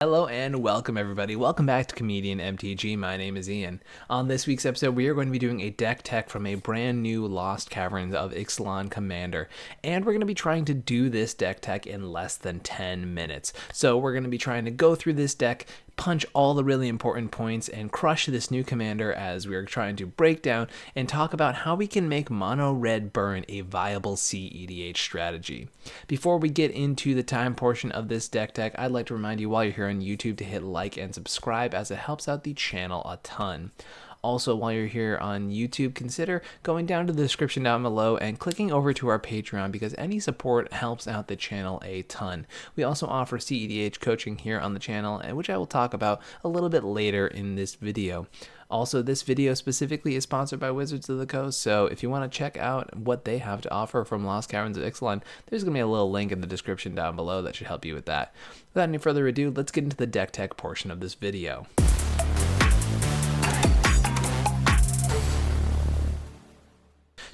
Hello and welcome everybody. Welcome back to Comedian MTG. My name is Ian. On this week's episode, we are going to be doing a deck tech from a brand new Lost Caverns of Ixalan commander. And we're going to be trying to do this deck tech in less than 10 minutes. So we're going to be trying to go through this deck, punch all the really important points, and crush this new commander as we're trying to break down and talk about how we can make mono red burn a viable cEDH strategy. Before we get into the time portion of this deck tech, I'd like to remind you while you're here on YouTube to hit like and subscribe, as it helps out the channel a ton. Also, while you're here on YouTube, consider going down to the description down below and clicking over to our Patreon, because any support helps out the channel a ton. We also offer cEDH coaching here on the channel, which I will talk about a little bit later in this video. Also, this video specifically is sponsored by Wizards of the Coast, so if you want to check out what they have to offer from Lost Caverns of Ixalan, there's going to be a little link in the description down below that should help you with that. Without any further ado, let's get into the deck tech portion of this video.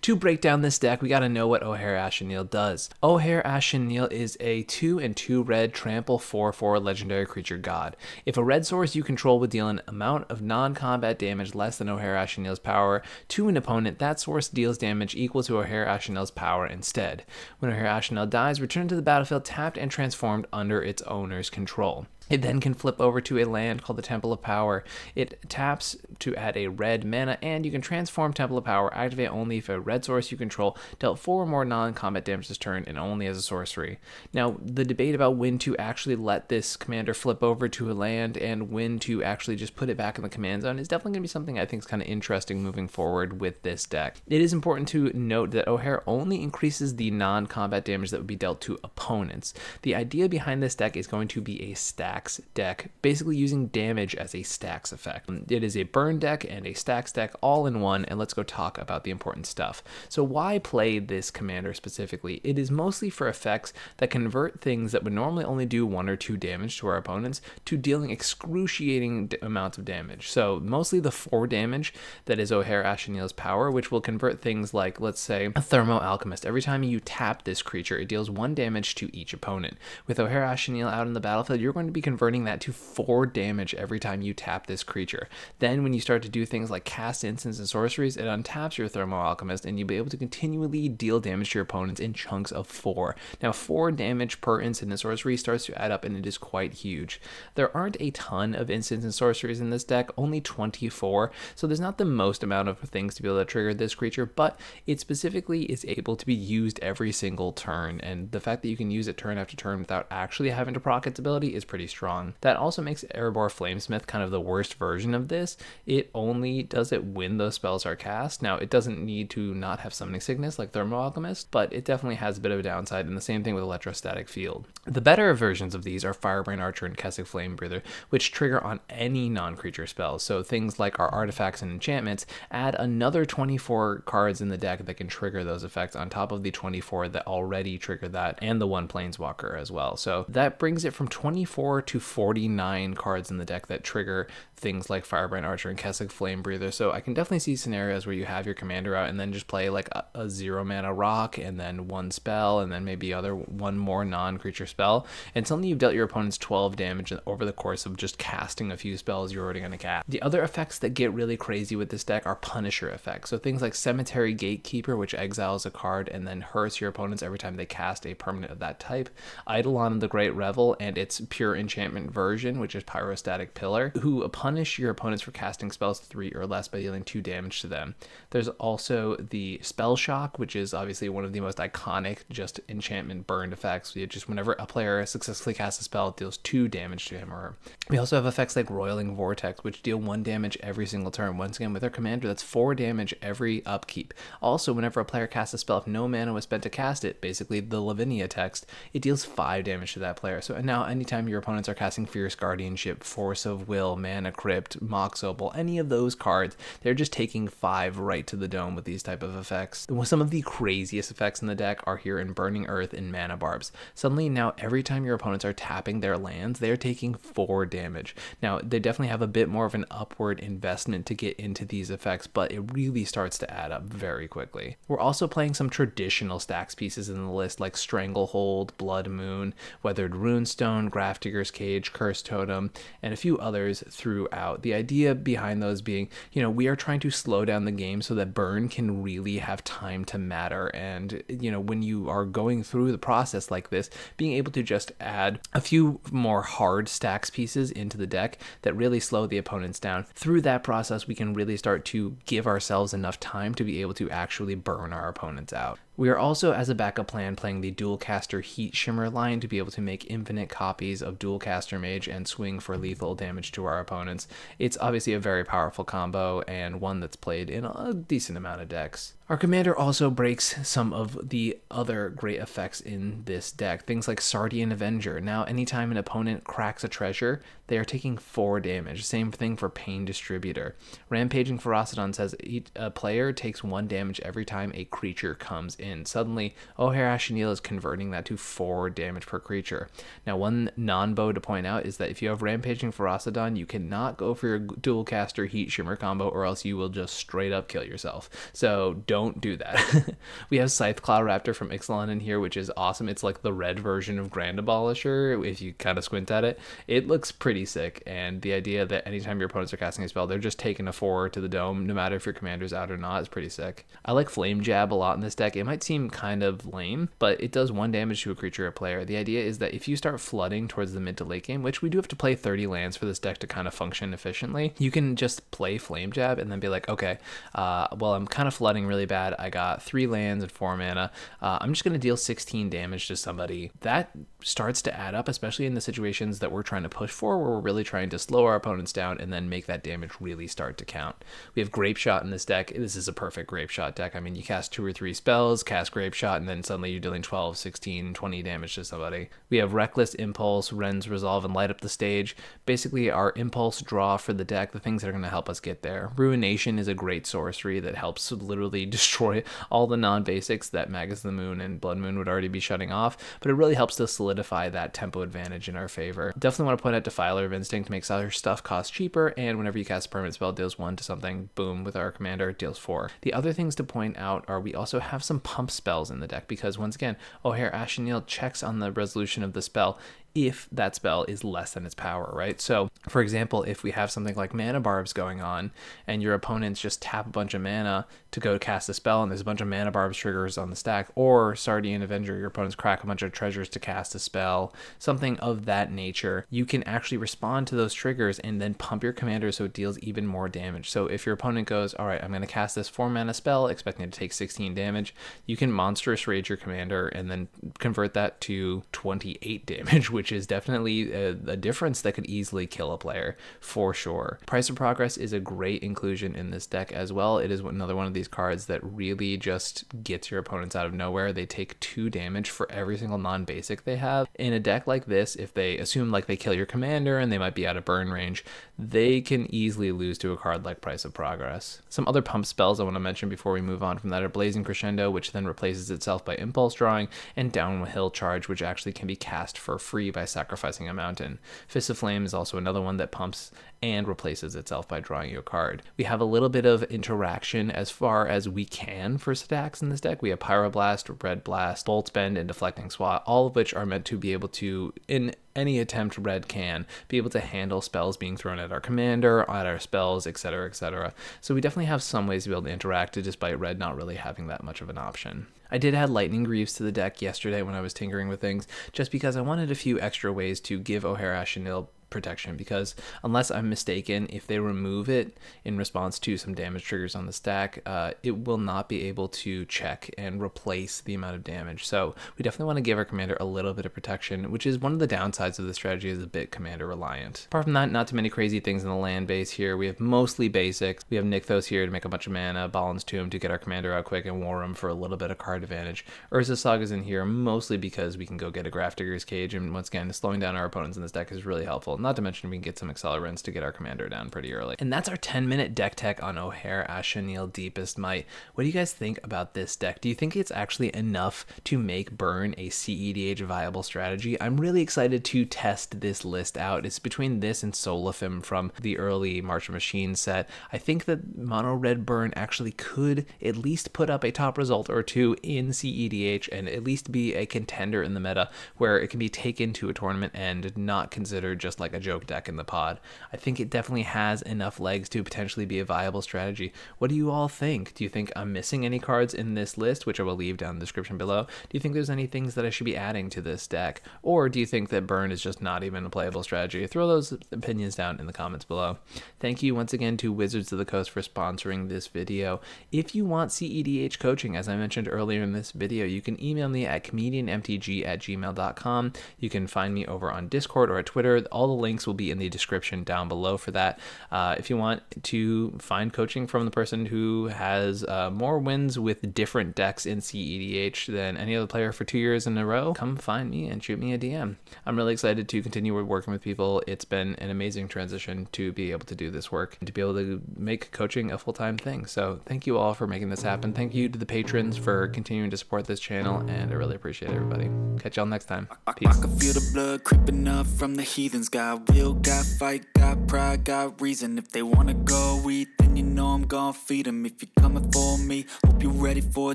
To break down this deck, we got to know what Ojer Axonil does. Ojer Axonil is a 2/2 red trample 4/4 legendary creature god. If a red source you control would deal an amount of non-combat damage less than Ojer Axonil's power to an opponent, that source deals damage equal to Ojer Axonil's power instead. When Ojer Axonil dies, return to the battlefield tapped and transformed under its owner's control. It then can flip over to a land called the Temple of Power. It taps to add a red mana, and you can transform Temple of Power, activate only if a red source you control dealt 4 or more non-combat damage this turn, and only as a sorcery. Now, the debate about when to actually let this commander flip over to a land and when to actually just put it back in the command zone is definitely going to be something I think is kind of interesting moving forward with this deck. It is important to note that Ojer only increases the non-combat damage that would be dealt to opponents. The idea behind this deck is going to be a stacks deck, basically using damage as a stacks effect. It is a burn deck and a stacks deck all in one, and let's go talk about the important stuff. So why play this commander specifically? It is mostly for effects that convert things that would normally only do 1 or 2 damage to our opponents to dealing excruciating amounts of damage. So mostly the 4 damage that is Ojer Axonil's power, which will convert things like, let's say, a Thermo Alchemist. Every time you tap this creature, it deals 1 damage to each opponent. With Ojer Axonil out in the battlefield, you're going to be converting that to 4 damage every time you tap this creature. Then when you start to do things like cast instants and sorceries, it untaps your Thermo Alchemist, and you'll be able to continually deal damage to your opponents in chunks of 4. Now, 4 damage per instant and sorcery starts to add up, and it is quite huge. There aren't a ton of instants and sorceries in this deck, only 24, so there's not the most amount of things to be able to trigger this creature, but it specifically is able to be used every single turn, and the fact that you can use it turn after turn without actually having to proc its ability is pretty strong. That also makes Erebor Flamesmith kind of the worst version of this. It only does it when those spells are cast. Now, it doesn't need to not have summoning sickness like Thermo Alchemist, but it definitely has a bit of a downside, and the same thing with Electrostatic Field. The better versions of these are Firebrand Archer and Kessig Flamebreather, which trigger on any non-creature spells. So things like our artifacts and enchantments add another 24 cards in the deck that can trigger those effects on top of the 24 that already trigger that, and the 1 Planeswalker as well. So that brings it from 24 to 49 cards in the deck that trigger things like Firebrand Archer and Kessig Flamebreather. So I can definitely see scenarios where you have your commander out and then just play like a 0 mana rock and then 1 spell and then maybe 1 more non-creature spell, and suddenly you've dealt your opponents 12 damage over the course of just casting a few spells you're already going to cast. The other effects that get really crazy with this deck are Punisher effects. So things like Cemetery Gatekeeper, which exiles a card and then hurts your opponents every time they cast a permanent of that type. Eidolon of the Great Revel and its pure enchantment version, which is Pyrostatic Pillar, who punish your opponents for casting spells 3 or less by dealing 2 damage to them. There's also the Spell Shock, which is obviously one of the most iconic just enchantment burned effects. Just whenever a player successfully casts a spell, it deals 2 damage to him or her. We also have effects like Roiling Vortex, which deal 1 damage every single turn. Once again, with our commander, that's 4 damage every upkeep. Also, whenever a player casts a spell, if no mana was spent to cast it, basically the Lavinia text, it deals 5 damage to that player. So now anytime your opponents are casting Fierce Guardianship, Force of Will, Mana Crypt, Mox Opal, any of those cards, they're just taking 5 right to the dome with these type of effects. Some of the craziest effects in the deck are here in Burning Earth and Mana Barbs. Suddenly now every time your opponents are tapping their lands, they're taking 4 damage. Now they definitely have a bit more of an upward investment to get into these effects, but it really starts to add up very quickly. We're also playing some traditional stacks pieces in the list like Stranglehold, Blood Moon, Weathered Runestone, Grafdigger's Cage, Cursed Totem, and a few others throughout. The idea behind those being, we are trying to slow down the game so that burn can really have time to matter. And, when you are going through the process like this, being able to just add a few more hard stacks pieces into the deck that really slow the opponents down. Through that process, we can really start to give ourselves enough time to be able to actually burn our opponents out. We are also, as a backup plan, playing the Dualcaster Heat Shimmer line to be able to make infinite copies of Dualcaster Mage and swing for lethal damage to our opponents. It's obviously a very powerful combo and one that's played in a decent amount of decks. Our commander also breaks some of the other great effects in this deck, things like Sardian Avenger. Now, anytime an opponent cracks a treasure, they are taking 4 damage. Same thing for Pain Distributor. Rampaging Ferocidon says a player takes 1 damage every time a creature comes in. Suddenly, Ojer Axonil is converting that to 4 damage per creature. Now, one non-bow to point out is that if you have Rampaging Ferocidon, you cannot go for your Dualcaster Heat Shimmer combo, or else you will just straight up kill yourself. So don't do that. We have Scythe Claw Raptor from Ixalan in here, which is awesome. It's like the red version of Grand Abolisher. If you kind of squint at it, it looks pretty sick. And the idea that anytime your opponents are casting a spell, they're just taking a 4 to the dome, no matter if your commander's out or not, is pretty sick. I like Flame Jab a lot in this deck. It might seem kind of lame, but it does 1 damage to a creature or player. The idea is that if you start flooding towards the mid to late game, which we do have to play 30 lands for this deck to kind of function efficiently, you can just play Flame Jab and then be like, okay, well, I'm kind of flooding really bad. I got 3 lands and 4 mana. I'm just going to deal 16 damage to somebody. That starts to add up, especially in the situations that we're trying to push for, where we're really trying to slow our opponents down and then make that damage really start to count. We have Grape Shot in this deck. This is a perfect Grape Shot deck. I mean, you cast 2 or 3 spells, cast Grape Shot, and then suddenly you're dealing 12, 16, 20 damage to somebody. We have Reckless Impulse, Ren's Resolve, and Light Up the Stage. Basically, our impulse draw for the deck, the things that are going to help us get there. Ruination is a great sorcery that helps literally destroy all the non-basics that Magus of the Moon and Blood Moon would already be shutting off, but it really helps to solidify that tempo advantage in our favor. Definitely want to point out Defiler of Instinct makes our stuff cost cheaper, and whenever you cast a permanent spell, deals 1 to something, boom, with our commander, it deals 4. The other things to point out are we also have some pump spells in the deck, because once again, Ojer Axonil checks on the resolution of the spell if that spell is less than its power, right? So, for example, if we have something like Mana Barbs going on, and your opponents just tap a bunch of mana to go cast a spell, and there's a bunch of Mana Barbs triggers on the stack, or Sardian Avenger, your opponents crack a bunch of treasures to cast a spell, something of that nature, you can actually respond to those triggers and then pump your commander so it deals even more damage. So if your opponent goes, all right, I'm going to cast this 4 mana spell, expecting it to take 16 damage, you can Monstrous Rage your commander and then convert that to 28 damage, which is definitely a difference that could easily kill a player for sure. Price of Progress is a great inclusion in this deck as well. It is another one of these cards that really just gets your opponents out of nowhere. They take 2 damage for every single non-basic they have. In a deck like this, if they assume like they kill your commander and they might be out of burn range, they can easily lose to a card like Price of Progress. Some other pump spells I want to mention before we move on from that are Blazing Crescendo, which then replaces itself by Impulse Drawing, and Downhill Charge, which actually can be cast for free by sacrificing a mountain. Fist of Flame is also another one that pumps and replaces itself by drawing you a card. We have a little bit of interaction as far as we can for stacks in this deck. We have Pyroblast, Red Blast, Bolt Bend, and Deflecting Swat, all of which are meant to be able to, in any attempt Red can, be able to handle spells being thrown at our commander, at our spells, etc., etc. So we definitely have some ways to be able to interact, despite Red not really having that much of an option. I did add Lightning Greaves to the deck yesterday when I was tinkering with things, just because I wanted a few extra ways to give Ojer Axonil protection, because unless I'm mistaken, if they remove it in response to some damage triggers on the stack, it will not be able to check and replace the amount of damage. So we definitely want to give our commander a little bit of protection, which is one of the downsides of the strategy, is a bit commander reliant. Apart from that, not too many crazy things in the land base here. We have mostly basics. We have Nykthos here to make a bunch of mana, Balin's Tomb to get our commander out quick, and War Room for a little bit of card advantage. Urza Saga's in here mostly because we can go get a Grafdigger's Cage, and once again, slowing down our opponents in this deck is really helpful. Not to mention we can get some accelerants to get our commander down pretty early. And that's our 10-minute deck tech on Ojer Axonil Deepest Might. What do you guys think about this deck? Do you think it's actually enough to make burn a cEDH viable strategy? I'm really excited to test this list out. It's between this and Solifim from the early March of Machines set. I think that mono red burn actually could at least put up a top result or two in cEDH and at least be a contender in the meta where it can be taken to a tournament and not considered just like a joke deck in the pod. I think it definitely has enough legs to potentially be a viable strategy. What do you all think? Do you think I'm missing any cards in this list, which I will leave down in the description below? Do you think there's any things that I should be adding to this deck? Or do you think that burn is just not even a playable strategy? Throw those opinions down in the comments below. Thank you once again to Wizards of the Coast for sponsoring this video. If you want cEDH coaching, as I mentioned earlier in this video, you can email me at comedianmtg@gmail.com. You can find me over on Discord or at Twitter. All the links will be in the description down below for that. If you want to find coaching from the person who has more wins with different decks in cEDH than any other player for 2 years in a row, come find me and shoot me a DM. I'm really excited to continue working with people. It's been an amazing transition to be able to do this work and to be able to make coaching a full-time thing. So thank you all for making this happen. Thank you to the patrons for continuing to support this channel, and I really appreciate everybody. Catch y'all next time. Peace. I can feel the blood creeping up from the heathens. Got will, got fight, got pride, got reason. If they wanna go eat, then you know I'm gonna feed them. If you're coming for me, hope you're ready for a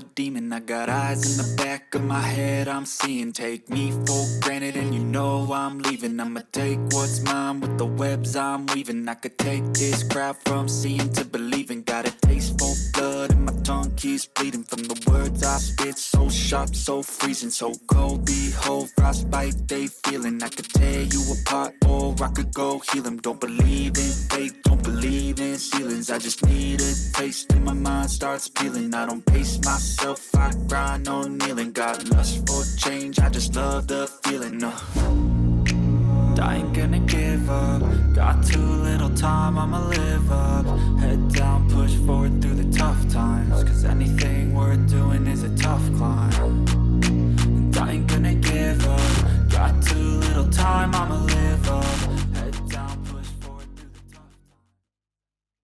demon. I got eyes in the back of my head, I'm seeing. Take me for granted and you know I'm leaving. I'ma take what's mine with the webs I'm weaving. I could take this crowd from seeing to believing. Got a taste for blood and my tongue keeps bleeding from the words I spit. So sharp, so freezing, so cold. Behold, frostbite they feeling. I could tear you apart or I could go heal them. Don't believe in fate, don't believe in ceilings. I just need a taste and my mind starts peeling. I don't pace myself, I grind on kneeling. Got lust for change, I just love the feeling. I ain't gonna give up. Got too little time, I'ma live